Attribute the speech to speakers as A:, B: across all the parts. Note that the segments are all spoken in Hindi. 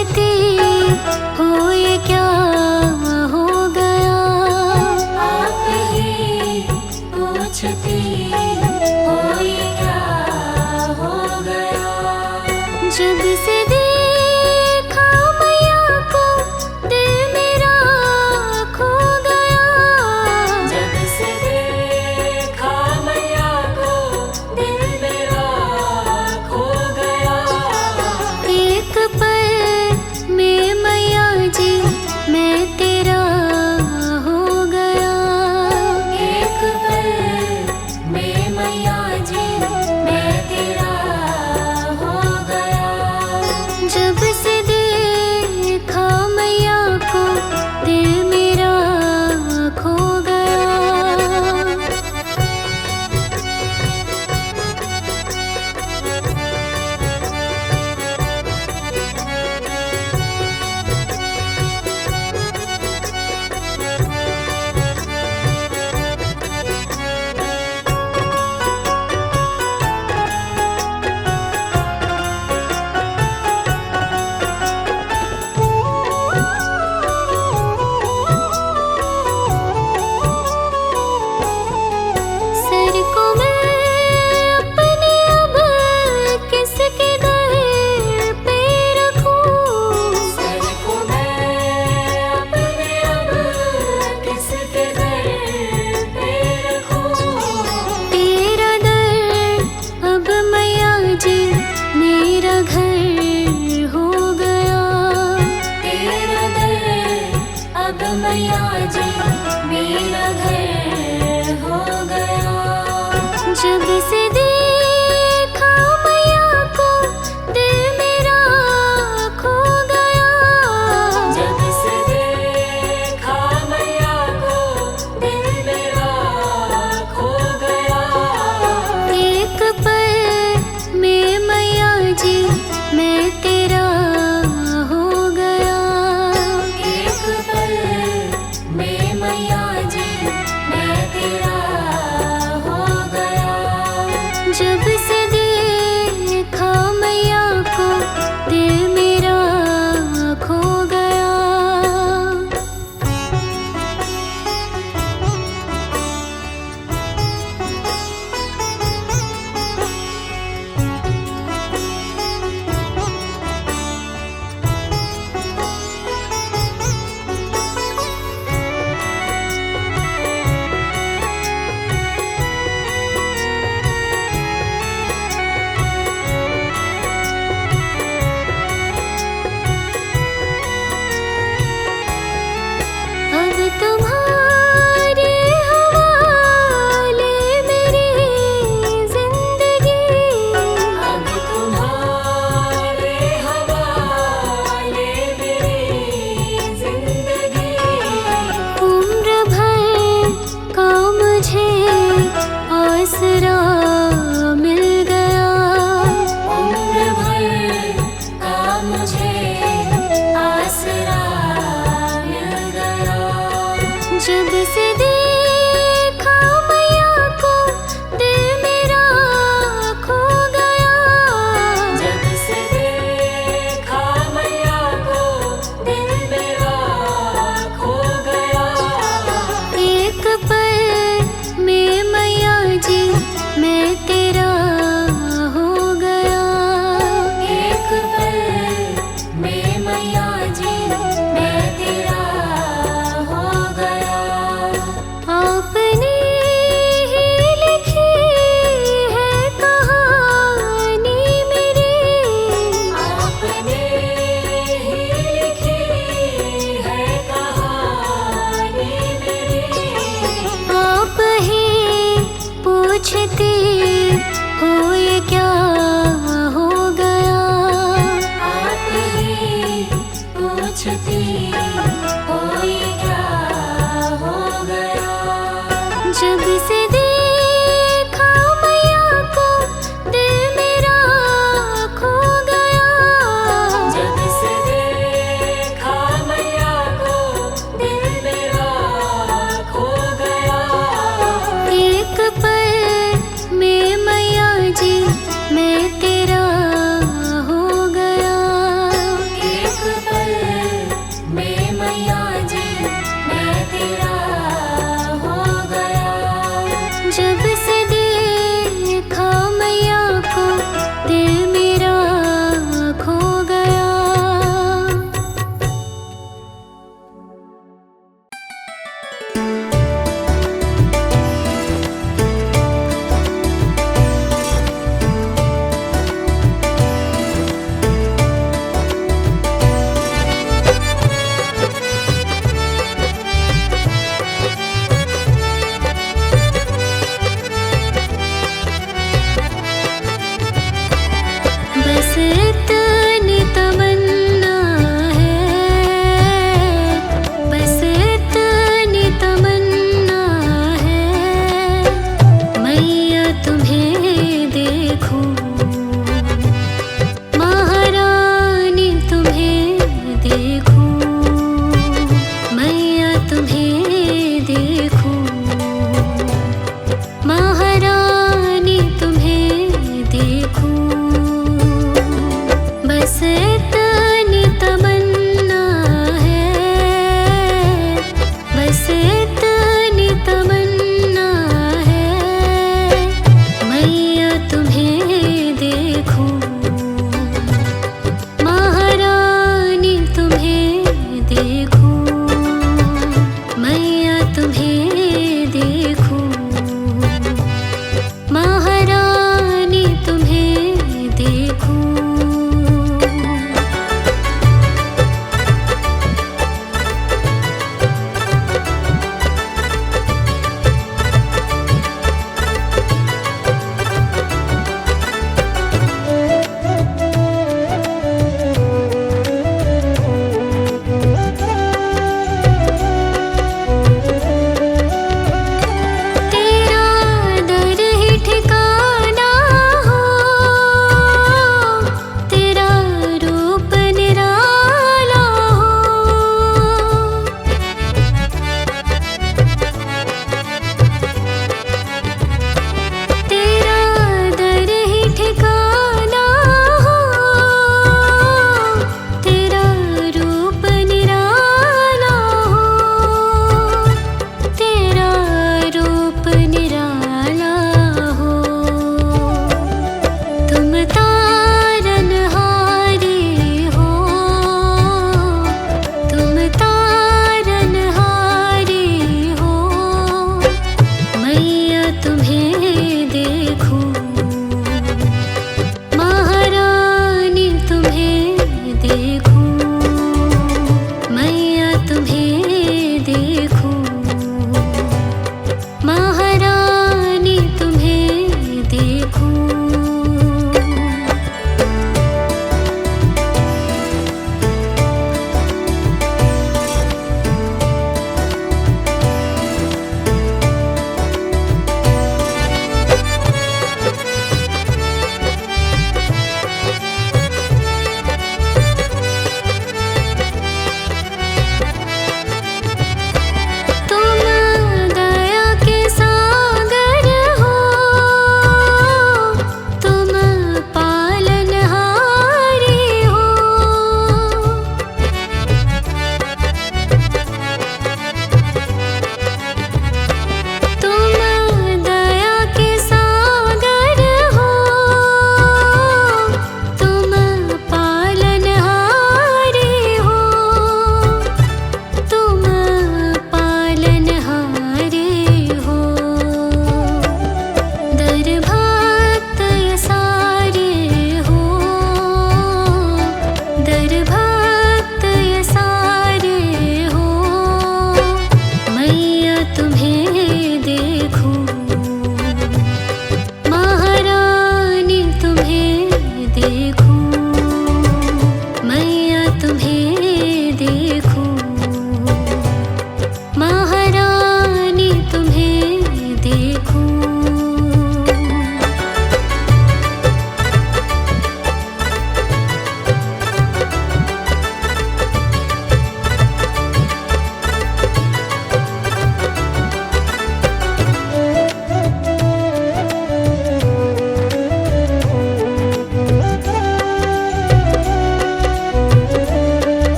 A: पूछती हो ये क्या हो गया। आप ही पूछती हो ये क्या हो गया। जब से देखा मैया को दिल मेरा खो गया। जब से देखा मैया को दिल मेरा खो गया। एक पल में मैया जी मैं तेरा हो गया। एक पल में मैया जी मैं तेरा हो गया।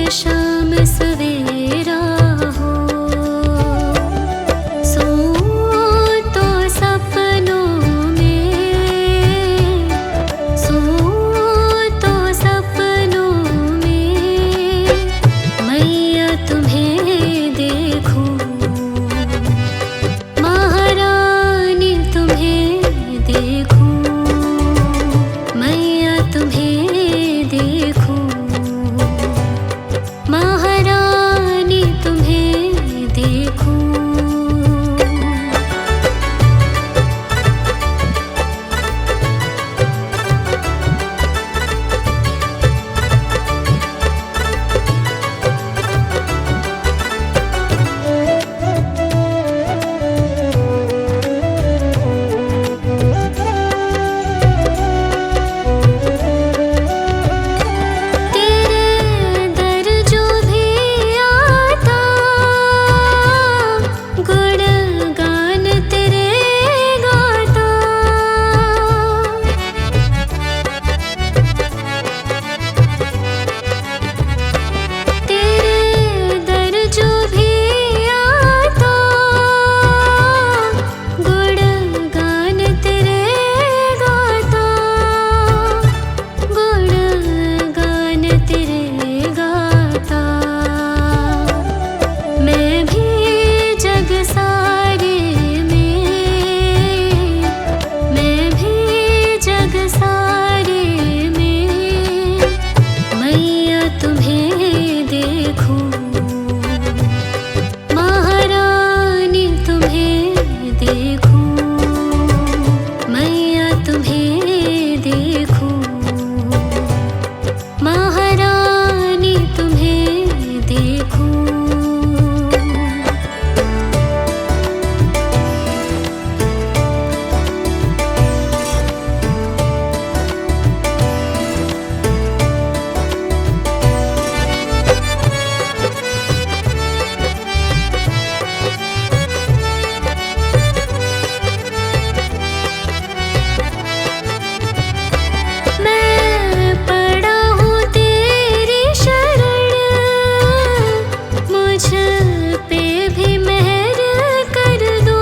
A: शाम सवेरा हो, सो तो सपनों में, सो तो सपनों में मैया तुम्हें देखूं, महारानी तुम्हें देखूं, मैया तुम्हें देखूं, महारानी तुम्हें देखूं। तेरे दर जो भी आता, गुणगान तेरे गाता, तेरे दर जो भी आता, गुणगान तेरे गाता, गुणगान तेरे गाता। मैं भी जग सारे में, मैं भी जग सारे में मैया तुम्हें देखूं, महारानी तुम्हें देखूं, मैया तुम्हें देखूं, महारानी तुम्हें देखूं। मैं पड़ा हूँ तेरी शरण, मुझ पे भी मेहर कर दो,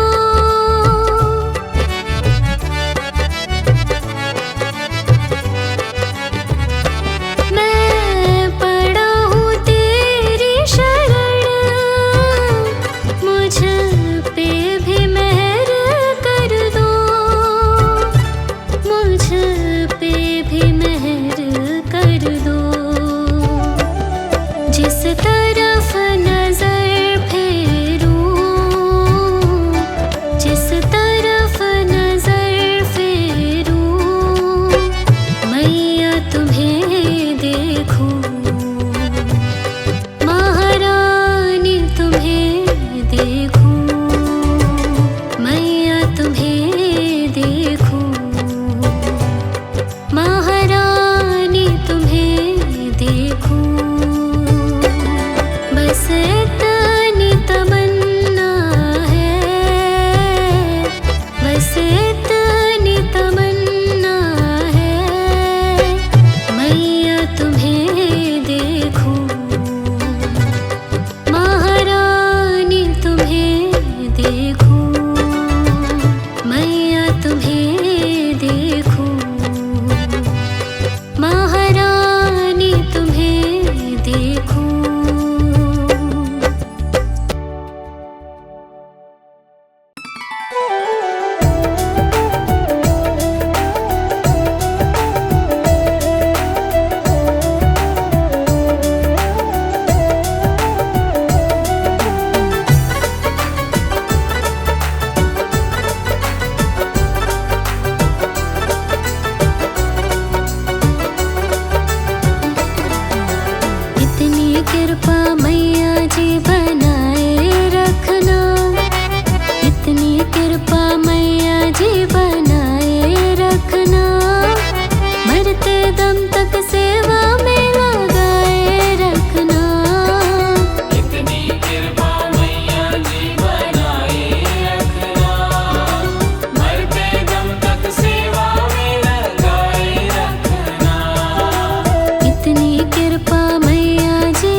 A: मैं पड़ा हूँ तेरी शरण, मुझ पे भी मेहर कर दो, मुझ पे भी मेहर कर दो। जिस तरफ नजर फेरूं, जिस तरफ नजर फेरूं मैया तुम्हें देखूं, महारानी तुम्हें देखूं, मैया तुम्हें देखूं, महारानी तुम्हें देखूं। बस इतनी तमन्ना है, बस इतनी तमन्ना है मैया तुम्हें देखूं, महारानी तुम्हें देखूं, मैया तुम्हें देखूं, महारानी तुम्हें देखूं। इतनी कृपा मैया जी बनाए रखना, इतनी कृपा मैया जी बनाए रखना, मरते दम तक सेवा में लगाए रखना।
B: इतनी कृपा मैया जी बनाए रखना, मरते दम तक सेवा में लगाए रखना।
A: इतनी कृपा मैया जी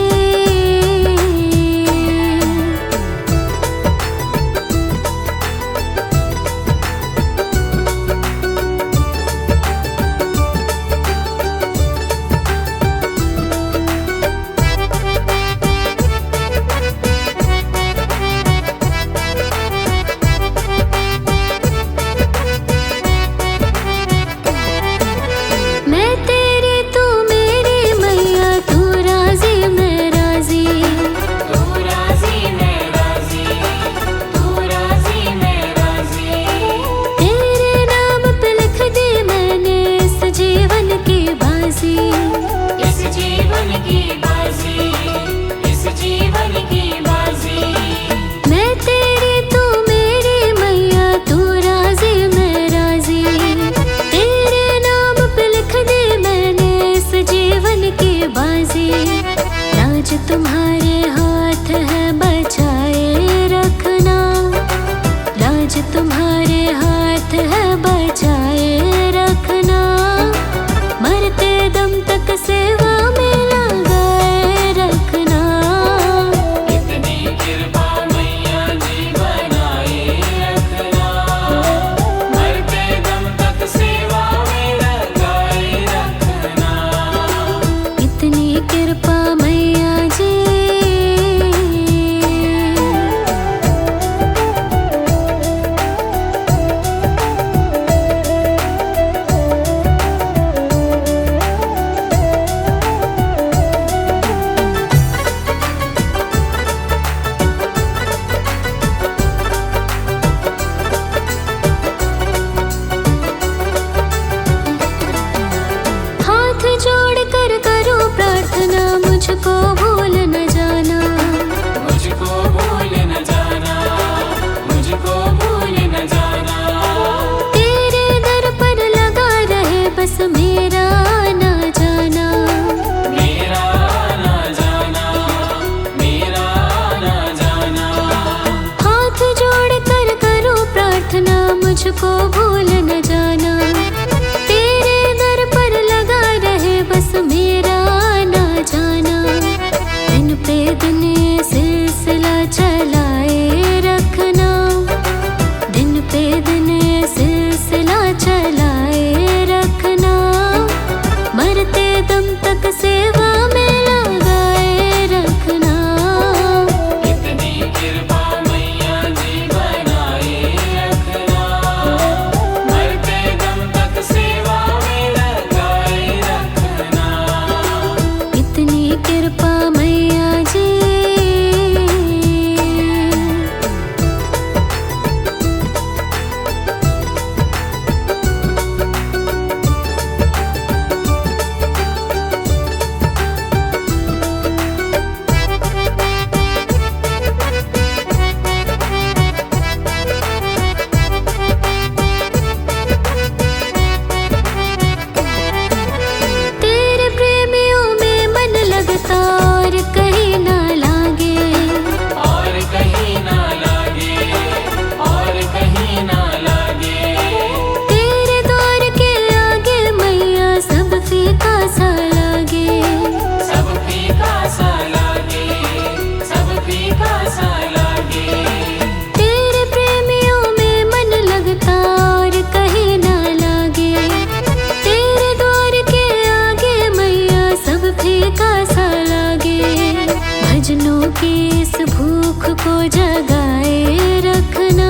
A: को जगाए रखना,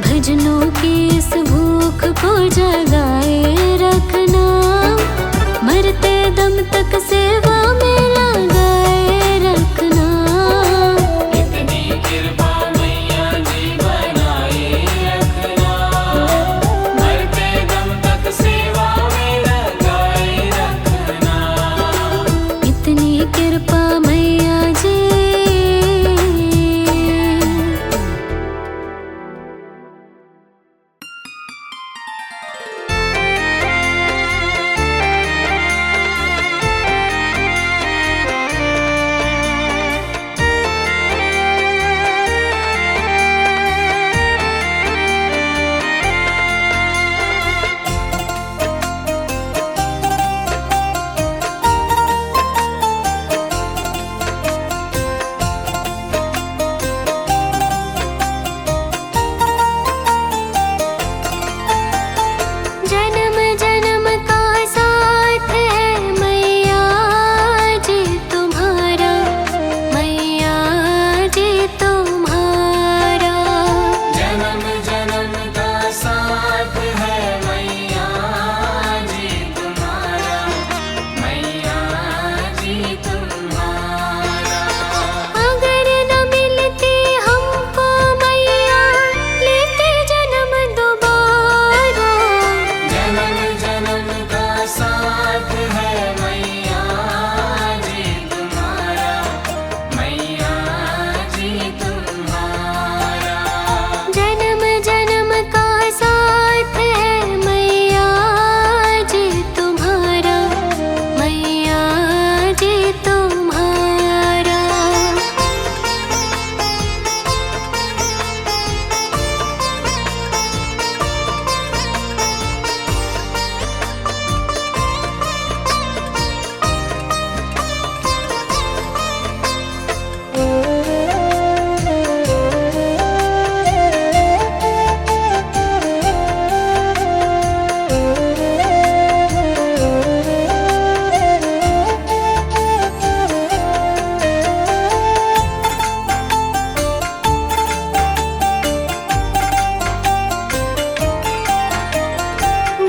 A: भजनों की इस भूख को जगाए रखना, मरते दम तक सेवा में लगाए रखना।
B: इतनी कृपा मैया जी बनाए रखना, मरते दम तक सेवा में लगाए रखना।
A: इतनी कृपा मैया जी। जन्म जन्म का साथ है मैया जी तुम्हारा, मैया जी तुम्हारा।
B: जन्म जन्म का साथ है मैया जी तुम्हारा, मैया जी तुम्हारा।
A: अगर न मिलती हमको मैया लेते जन्म दोबारा।
B: जन्म जन्म का साथ है मैया जी तुम्हारा, मैया जी तुम्हारा।
A: जन्म जन्म का साथ है मैया जी तुम्हारा, मैया जी तुम्हारा।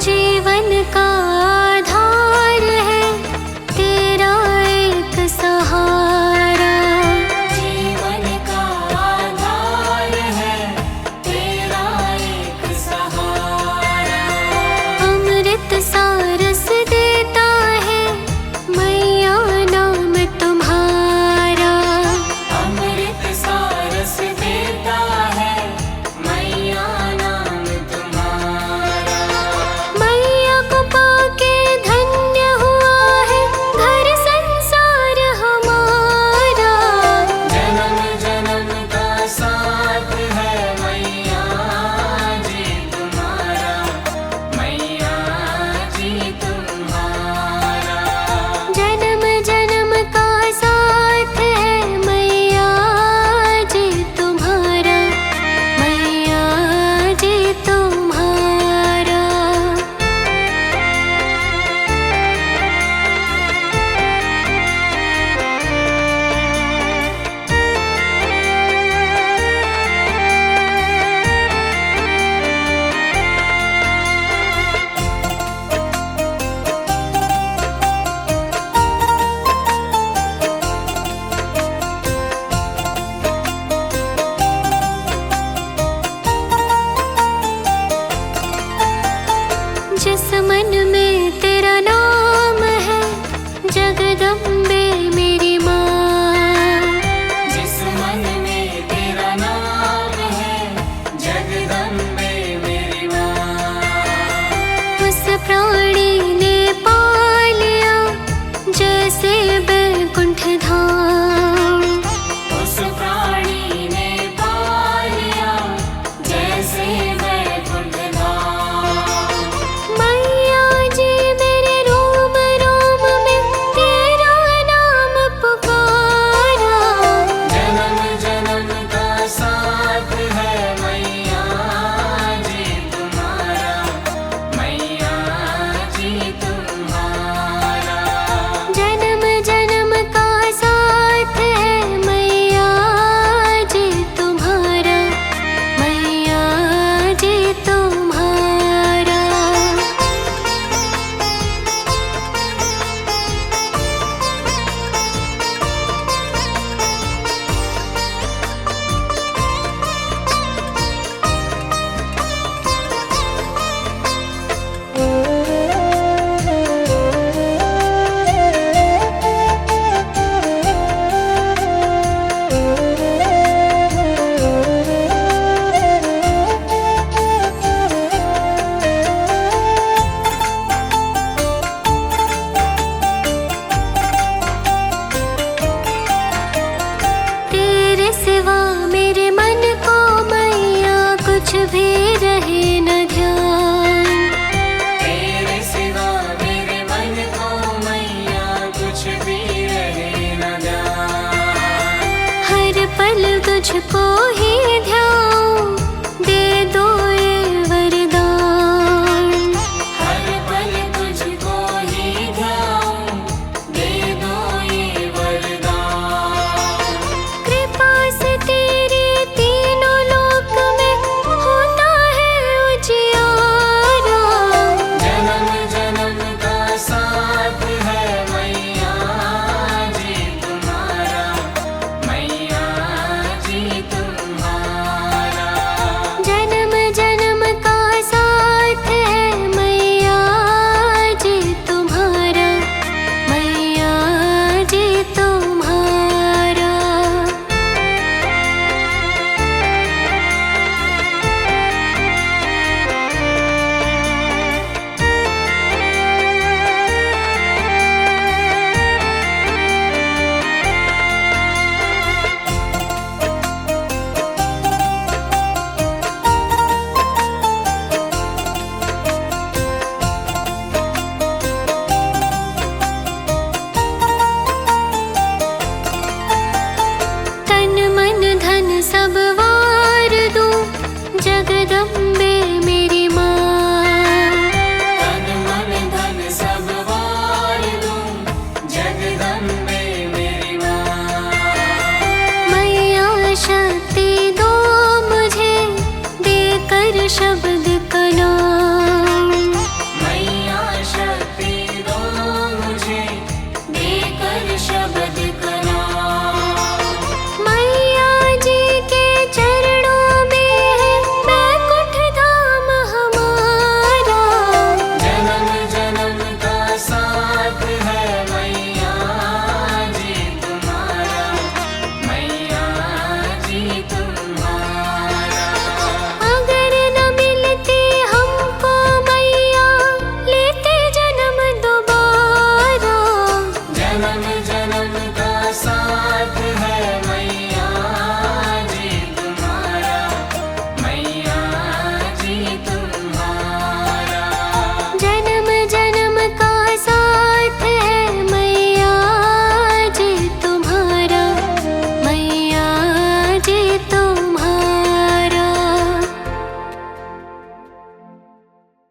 A: जीवन का आधार है तेरा एक सहारा,
B: जीवन का आधार है तेरा एक सहारा।
A: अमृत सारस देता है मैया नाम तुम्हारा।
B: अमृत सारस देता है मैया नाम तुम्हारा।
A: मैया को पाके धन्य हुआ है घर संसार हमारा।
B: जन्म जन्म का साथ है मैया जी तुम्हारा, मैया जी तुम्हारा।
A: जन्म जन्म का साथ है मैया जी तुम्हारा, मैया जी तुम्हारा। जिस मन में तेरा नाम है जगदम्बे मेरी माँ।
B: जिस मन में तेरा नाम है जगदम्बे मेरी माँ।
A: उस प्राणी ने पा लिया जैसे बैकुंठ धाम।
B: उस प्राणी ने पा लिया जैसे वैकुंठ धाम।
A: मैया जी मेरे रोम रोम में तेरा नाम पुकारा।
B: जन्म जन्म का साथ है मैया जी तुम्हारा, मैया जी तुम्हारा।
A: जन्म जन्म का तुझको ही ध्याऊं, दे दो ये वरदान।
B: हर पल तुझको ही ध्याऊं, दे दो ये वरदान।
A: कृपा से तेरी तीनों लोक में होता है उजियारा।
B: जन्म जन्म का साथ है मैया जी तुम्हारा, मैया जी तुम्हारा।
A: जन्म जन्म का साथ है मैया जी तुम्हारा, मैया जी तुम्हारा। तन मन धन सब वार दूं, जगदम्बे मेरी माँ।
B: तन मन धन सब वार दूं, जगदम्बे मेरी माँ।
A: मैया शक्ति दो मुझे, देकर शब्द का नाम।
B: मैया शक्ति दो मुझे, देकर शब्द का नाम।
A: मैया जी के चरणों में है बैकुंठ धाम हमारा।
B: जन्म जन्म का साथ है मैया जी तुम्हारा, मैया जी तुम्हारा।
A: अगर न मिलती हमको मैया, लेते जन्म दोबारा।
B: जन्म जन्म का साथ है मैया